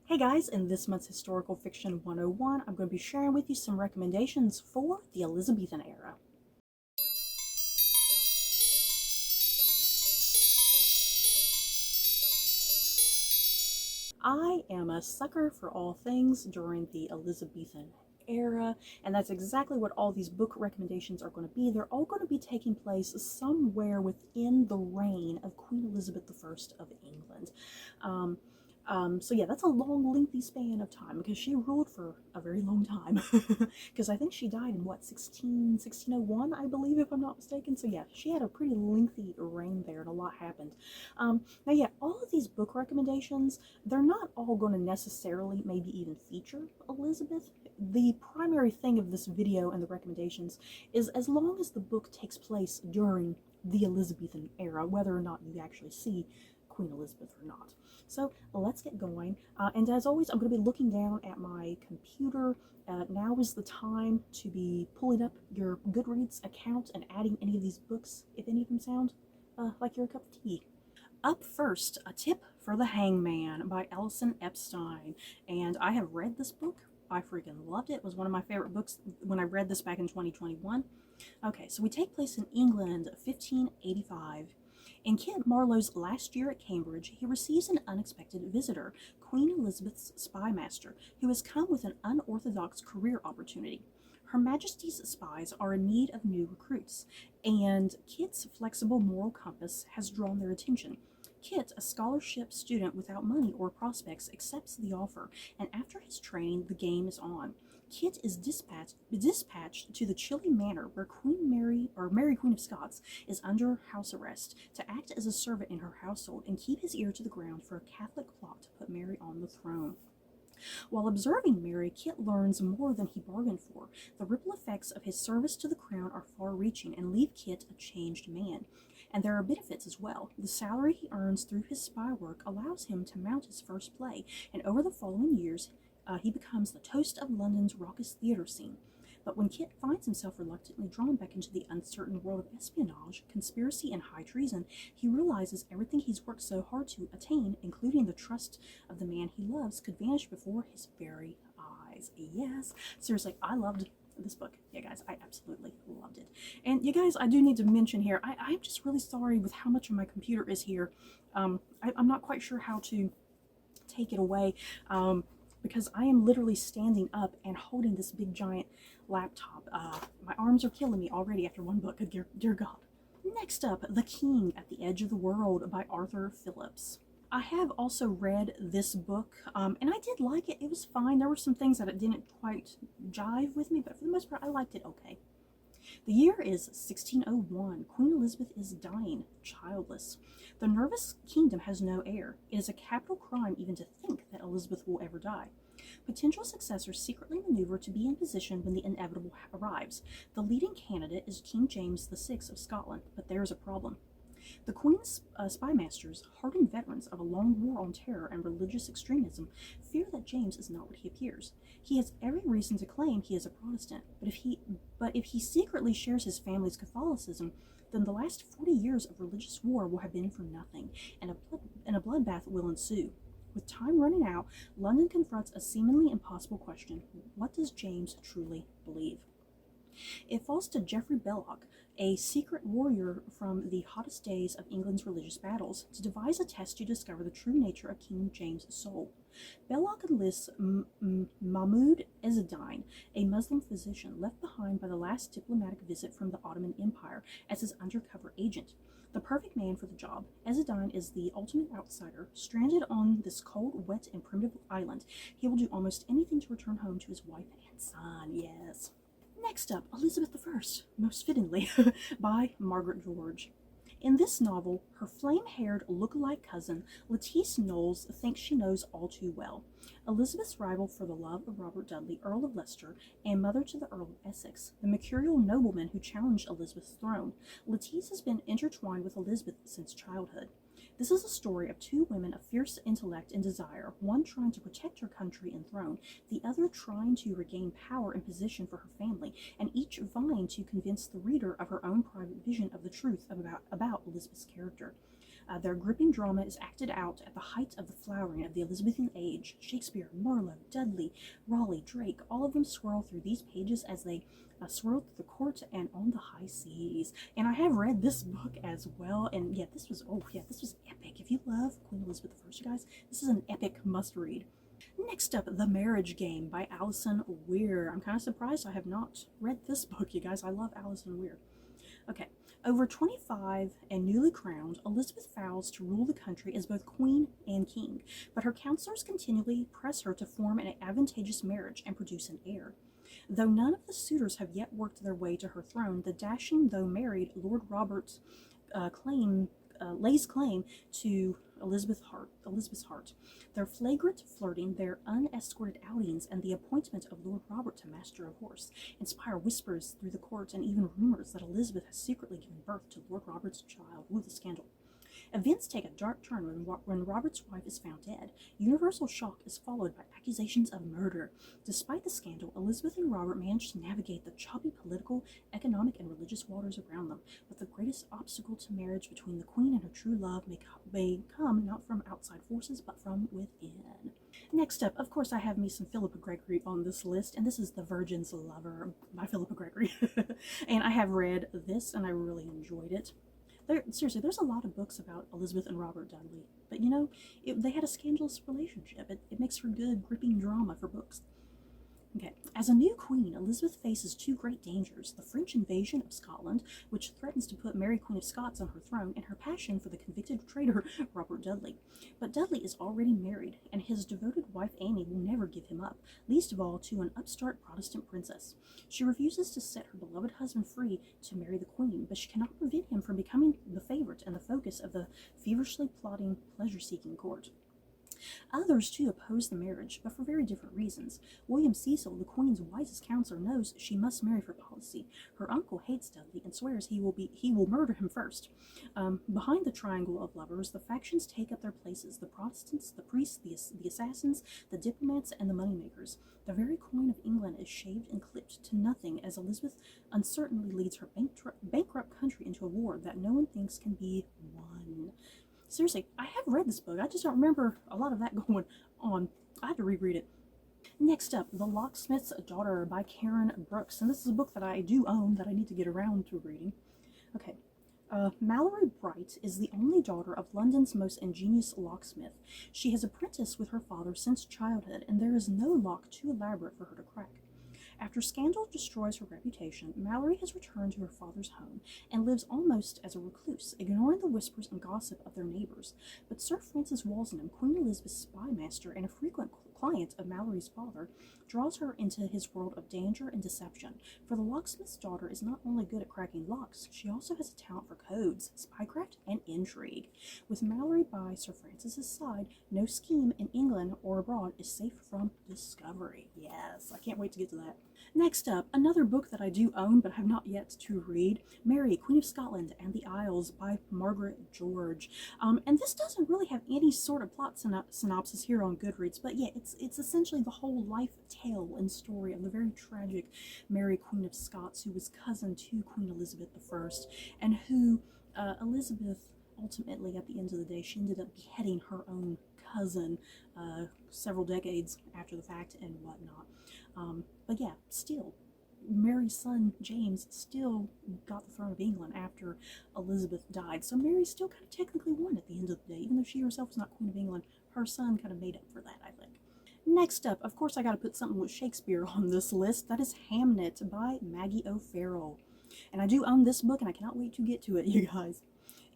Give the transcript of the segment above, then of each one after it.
Hey guys, in this month's Historical Fiction 101, I'm going to be sharing with you some recommendations for the Elizabethan era. I am a sucker for all things during the Elizabethan era, and that's exactly what all these book recommendations are going to be. They're all going to be taking place somewhere within the reign of Queen Elizabeth I of England. So yeah, that's a long, lengthy span of time because she ruled for a very long time. Because I think she died in what, 1601, I believe, if I'm not mistaken. So yeah, she had a pretty lengthy reign there, and a lot happened. Now yeah, all of these book recommendations, they're not all going to necessarily maybe even feature Elizabeth. The primary thing of this video and the recommendations is as long as the book takes place during the Elizabethan era, whether or not you actually see Queen Elizabeth or not. So let's get going. And as always, I'm going to be looking down at my computer. Now is the time to be pulling up your Goodreads account and adding any of these books, if any of them sound like your cup of tea. Up first, A Tip for the Hangman by Alison Epstein. And I have read this book. I freaking loved it. It was one of my favorite books when I read this back in 2021. Okay, so we take place in England, 1585. In Kit Marlowe's last year at Cambridge, he receives an unexpected visitor, Queen Elizabeth's spymaster, who has come with an unorthodox career opportunity. Her Majesty's spies are in need of new recruits, and Kit's flexible moral compass has drawn their attention. Kit, a scholarship student without money or prospects, accepts the offer, and after his training, the game is on. Kit is dispatched to the chilly manor where Queen Mary, or Mary Queen of Scots, is under house arrest to act as a servant in her household and keep his ear to the ground for a Catholic plot to put Mary on the throne. While observing Mary, Kit learns more than he bargained for. The ripple effects of his service to the crown are far-reaching and leave Kit a changed man. And there are benefits as well. The salary he earns through his spy work allows him to mount his first play, and over the following years, he becomes the toast of London's raucous theatre scene. But when Kit finds himself reluctantly drawn back into the uncertain world of espionage, conspiracy, and high treason, he realizes everything he's worked so hard to attain, including the trust of the man he loves, could vanish before his very eyes. Yes, seriously, I loved this book. Yeah, guys, I absolutely loved it. And you guys, I do need to mention here, I'm just really sorry with how much of my computer is here. I'm not quite sure how to take it away. Because I am literally standing up and holding this big giant laptop. My arms are killing me already after one book. Dear God. Next up, The King at the Edge of the World by Arthur Phillips. I have also read this book, and I did like it. It was fine. There were some things that it didn't quite jive with me, but for the most part, I liked it okay. The year is 1601. Queen Elizabeth is dying, childless. The nervous kingdom has no heir. It is a capital crime even to think that Elizabeth will ever die. Potential successors secretly maneuver to be in position when the inevitable arrives. The leading candidate is King James VI of Scotland, but there is a problem. The Queen's spymasters, hardened veterans of a long war on terror and religious extremism, fear that James is not what he appears. He has every reason to claim he is a Protestant, but if he secretly shares his family's Catholicism, then the last 40 years of religious war will have been for nothing, and a bloodbath will ensue. With time running out, London confronts a seemingly impossible question: what does James truly believe? It falls to Geoffrey Belloc, a secret warrior from the hottest days of England's religious battles, to devise a test to discover the true nature of King James's soul. Belloc enlists Mahmoud Ezzedine, a Muslim physician left behind by the last diplomatic visit from the Ottoman Empire, as his undercover agent. The perfect man for the job, Ezzedine is the ultimate outsider. Stranded on this cold, wet, and primitive island, he will do almost anything to return home to his wife and son. Yes. Next up, Elizabeth I, most fittingly, by Margaret George. In this novel, her flame-haired look-alike cousin, Lettice Knowles, thinks she knows all too well. Elizabeth's rival for the love of Robert Dudley, Earl of Leicester, and mother to the Earl of Essex, the mercurial nobleman who challenged Elizabeth's throne, Lettice has been intertwined with Elizabeth since childhood. This is a story of two women of fierce intellect and desire, one trying to protect her country and throne, the other trying to regain power and position for her family, and each vying to convince the reader of her own private vision of the truth about Elizabeth's character. Their gripping drama is acted out at the height of the flowering of the Elizabethan age. Shakespeare, Marlowe, Dudley, Raleigh, Drake, all of them swirl through these pages as they swirl through the court and on the high seas. And I have read this book as well, and yeah, this was epic. If you love Queen Elizabeth I, you guys, this is an epic must-read. Next up, The Marriage Game by Alison Weir. I'm kind of surprised I have not read this book, you guys. I love Alison Weir. Okay, over 25 and newly crowned, Elizabeth vows to rule the country as both queen and king, but her counselors continually press her to form an advantageous marriage and produce an heir. Though none of the suitors have yet worked their way to her throne, the dashing though married Lord Robert lays claim to Elizabeth's heart. Their flagrant flirting, their unescorted outings, and the appointment of Lord Robert to Master of Horse inspire whispers through the court and even rumors that Elizabeth has secretly given birth to Lord Robert's child. Ooh, the scandal. Events take a dark turn when Robert's wife is found dead. Universal shock is followed by accusations of murder. Despite the scandal, Elizabeth and Robert manage to navigate the choppy political, economic, and religious waters around them, but the greatest obstacle to marriage between the Queen and her true love may come not from outside forces, but from within. Next up, of course, I have me some Philippa Gregory on this list, and this is The Virgin's Lover by Philippa Gregory. And I have read this, and I really enjoyed it. Seriously, there's a lot of books about Elizabeth and Robert Dudley, but you know, they had a scandalous relationship. It makes for good, gripping drama for books. Okay, as a new queen, Elizabeth faces two great dangers: the French invasion of Scotland, which threatens to put Mary Queen of Scots on her throne, and her passion for the convicted traitor Robert Dudley. But Dudley is already married, and his devoted wife Anne will never give him up, least of all to an upstart Protestant princess. She refuses to set her beloved husband free to marry the Queen, but she cannot prevent him from becoming the favorite and the focus of the feverishly plotting, pleasure-seeking court. Others, too, oppose the marriage, but for very different reasons. William Cecil, the Queen's wisest counselor, knows she must marry for policy. Her uncle hates Dudley and swears he will murder him first. Behind the triangle of lovers, the factions take up their places: the Protestants, the priests, the assassins, the diplomats, and the moneymakers. The very Queen of England is shaved and clipped to nothing as Elizabeth uncertainly leads her bankrupt country into a war that no one thinks can be won. Seriously, I have read this book. I just don't remember a lot of that going on. I had to reread it. Next up, The Locksmith's Daughter by Karen Brooks. And this is a book that I do own that I need to get around to reading. Okay. Mallory Bright is the only daughter of London's most ingenious locksmith. She has apprenticed with her father since childhood, and there is no lock too elaborate for her to crack. After scandal destroys her reputation, Mallory has returned to her father's home and lives almost as a recluse, ignoring the whispers and gossip of their neighbors. But Sir Francis Walsingham, Queen Elizabeth's spymaster and a frequent client of Mallory's father, draws her into his world of danger and deception. For the locksmith's daughter is not only good at cracking locks, she also has a talent for codes, spycraft, and intrigue. With Mallory by Sir Francis's side, no scheme in England or abroad is safe from discovery. Yes, I can't wait to get to that. Next up, another book that I do own but have not yet to read, Mary, Queen of Scotland and the Isles by Margaret George. And this doesn't really have any sort of plot synopsis here on Goodreads, but yeah, it's essentially the whole life tale and story of the very tragic Mary, Queen of Scots, who was cousin to Queen Elizabeth I, and who Elizabeth ultimately, at the end of the day, she ended up beheading her own cousin several decades after the fact and whatnot. But yeah, still, Mary's son James still got the throne of England after Elizabeth died. So Mary still kind of technically won at the end of the day, even though she herself was not Queen of England. Her son kind of made up for that, I think. Next up, of course, I got to put something with Shakespeare on this list. That is Hamnet by Maggie O'Farrell. And I do own this book, and I cannot wait to get to it, you guys.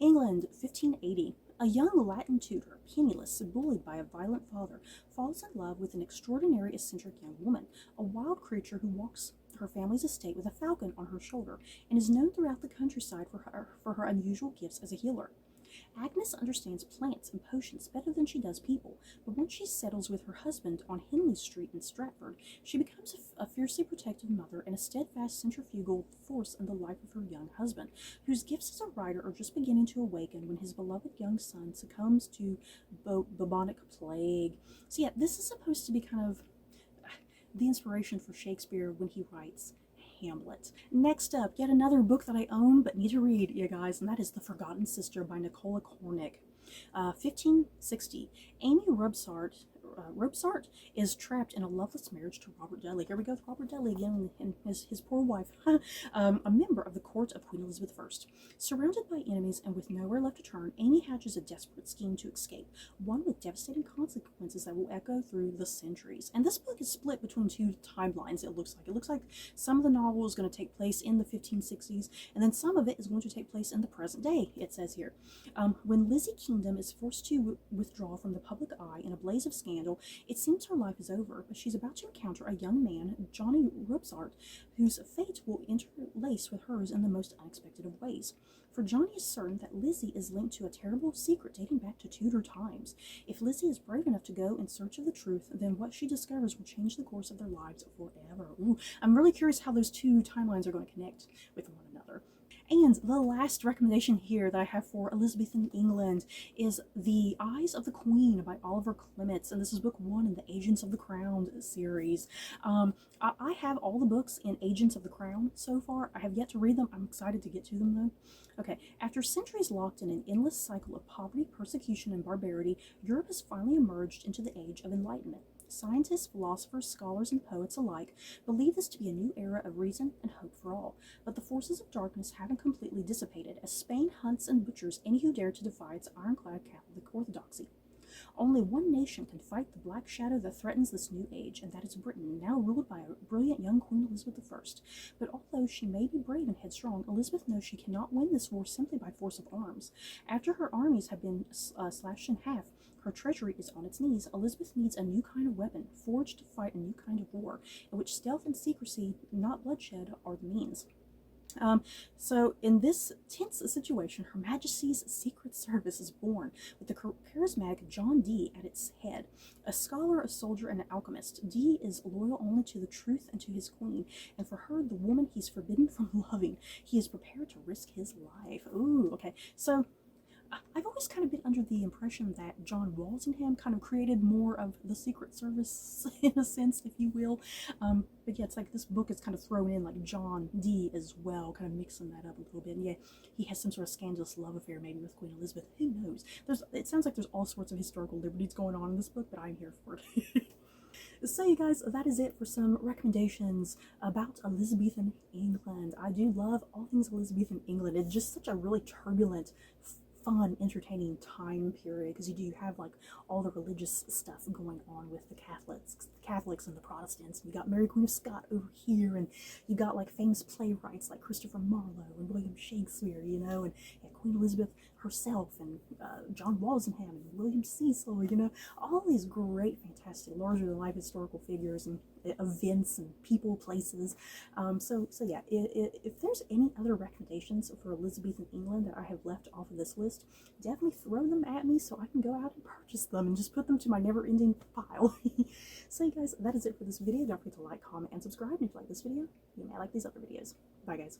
England, 1580. A young Latin tutor, penniless, bullied by a violent father, falls in love with an extraordinary eccentric young woman, a wild creature who walks her family's estate with a falcon on her shoulder, and is known throughout the countryside for her unusual gifts as a healer. Agnes understands plants and potions better than she does people, but once she settles with her husband on Henley Street in Stratford, she becomes a fiercely protective mother and a steadfast centrifugal force in the life of her young husband, whose gifts as a writer are just beginning to awaken when his beloved young son succumbs to bubonic plague. So yeah, this is supposed to be kind of the inspiration for Shakespeare when he writes Hamlet. Next up, yet another book that I own but need to read, you guys, and that is The Forgotten Sister by Nicola Cornick. 1560. Amy Robsart is trapped in a loveless marriage to Robert Dudley. Here we go with Robert Dudley again and his poor wife. A member of the court of Queen Elizabeth I. Surrounded by enemies and with nowhere left to turn, Amy hatches a desperate scheme to escape, one with devastating consequences that will echo through the centuries. And this book is split between two timelines, it looks like. It looks like some of the novel is going to take place in the 1560s, and then some of it is going to take place in the present day, it says here. When Lizzie Kingdom is forced to withdraw from the public eye in a blaze of scandal, it seems her life is over, but she's about to encounter a young man, Johnny Robsart, whose fate will interlace with hers in the most unexpected of ways. For Johnny is certain that Lizzie is linked to a terrible secret dating back to Tudor times. If Lizzie is brave enough to go in search of the truth, then what she discovers will change the course of their lives forever. Ooh, I'm really curious how those two timelines are going to connect with one another. And the last recommendation here that I have for Elizabethan England is The Eyes of the Queen by Oliver Clements, and this is book 1 in the Agents of the Crown series. I have all the books in Agents of the Crown so far. I have yet to read them. I'm excited to get to them though. Okay, after centuries locked in an endless cycle of poverty, persecution, and barbarity, Europe has finally emerged into the Age of Enlightenment. Scientists, philosophers, scholars, and poets alike believe this to be a new era of reason and hope for all. But the forces of darkness haven't completely dissipated, as Spain hunts and butchers any who dare to defy its ironclad Catholic orthodoxy. Only one nation can fight the black shadow that threatens this new age, and that is Britain, now ruled by a brilliant young Queen Elizabeth I. But although she may be brave and headstrong, Elizabeth knows she cannot win this war simply by force of arms. After her armies have been slashed in half, her treasury is on its knees. Elizabeth needs a new kind of weapon, forged to fight a new kind of war, in which stealth and secrecy, not bloodshed, are the means. So in this tense situation, Her Majesty's Secret Service is born, with the charismatic John Dee at its head. A scholar, a soldier, and an alchemist, Dee is loyal only to the truth and to his queen, and for her, the woman he's forbidden from loving, he is prepared to risk his life. Ooh, okay. So I've always kind of been under the impression that John Walsingham kind of created more of the Secret Service, in a sense, if you will. But yeah, it's like this book is kind of thrown in like John Dee as well, kind of mixing that up a little bit. And yeah, he has some sort of scandalous love affair maybe with Queen Elizabeth. Who knows? It sounds like there's all sorts of historical liberties going on in this book, but I'm here for it. So you guys, that is it for some recommendations about Elizabethan England. I do love all things Elizabethan England. It's just such a really turbulent, fun, entertaining time period, because you do have like all the religious stuff going on with the Catholics and the Protestants. You got Mary Queen of Scots over here, and you got like famous playwrights like Christopher Marlowe and William Shakespeare, you know, and Queen Elizabeth herself, and John Walsingham and William Cecil, you know, all these great, fantastic, larger-than-life historical figures and events and people, places. So yeah, if there's any other recommendations for Elizabethan England that I have left off of this list, definitely throw them at me so I can go out and purchase them and just put them to my never-ending pile. So you guys, that is it for this video. Don't forget to like, comment, and subscribe. And if you like this video, you may like these other videos. Bye guys.